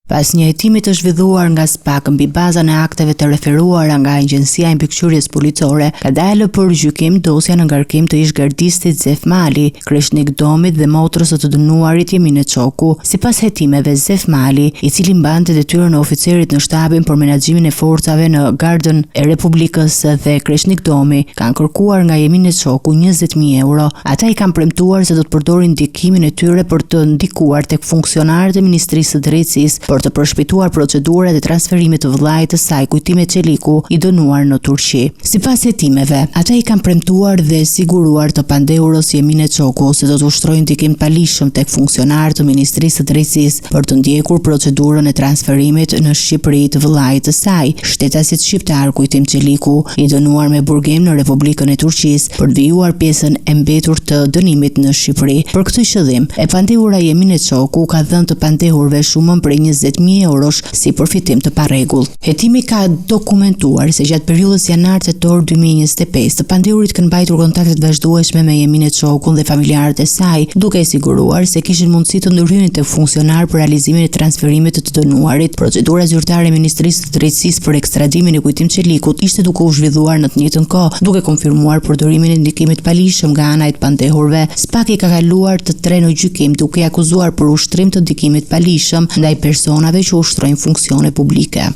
Pas një hetimi të zhvilluar nga SPAK mbi bazën e akteve të referuara nga Agjencia e Mbikëqyrjes Policore, ka dalë për gjykim dosja në ngarkim të ish-gardistit Zef Mali, kreshnik Domit dhe motrës së të dënuarit Jemine Çoku. Sipas hetimeve, Zef Mali, i cili mbante detyrën e oficerit në shtabin për menaxhimin e forcave në Gardën e Republikës dhe kreshnik Domi, kanë kërkuar nga Jemine Çoku 20.000 euro. Ata i kanë premtuar se do të përdorin ndikimin e tyre për të ndikuar tek funksionarët e Ministrisë së Drejtësisë për të përshpejtuar procedurat e transferimit të vëllait të saj Kujtime Çeliku, i dënuar në Turqi. Sipas hetimeve, ata i kanë premtuar dhe siguruar të pandehurës Jemine Çoku se do të ushtrojnë ndikim palishëm tek funksionarët të Ministrisë së Drejtësisë për të ndjekur procedurën e transferimit në Shqipëri të vëllait të saj, shtetasit shqiptar Kujtim Çeliku, i dënuar me burgim në Republikën e Turqisë për të vijuar pjesën e mbetur të dënimit në Shqipëri. Për këtë qëllim, e pandehura Jemine Çoku ka dhënë të pandehurve shumën prej 20.000 eurosh si përfitim të parregull. Hetimi ka dokumentuar se gjatë periudhës janar-tetor 2025, të pandehurit kanë mbajtur kontakte të vazhdueshme me Jemine Çokun dhe familjarët e saj, duke siguruar se kishin mundësi të ndryhinin tek funksionar për realizimin e transferimit të dënuarit. Procedura zyrtare e Ministrisë së Drejtësisë për ekstradimin e Kujtim Çelikut ishte duke u zhvilluar në të njëjtën kohë, duke konfirmuar përdorimin e ndikimit palishëm nga ana e pandehurve. SPAK i ka kaluar të 3 në gjykim duke akuzuar për ushtrim të ndikimit palishëm ndaj personave që ushtrojnë funksione publike.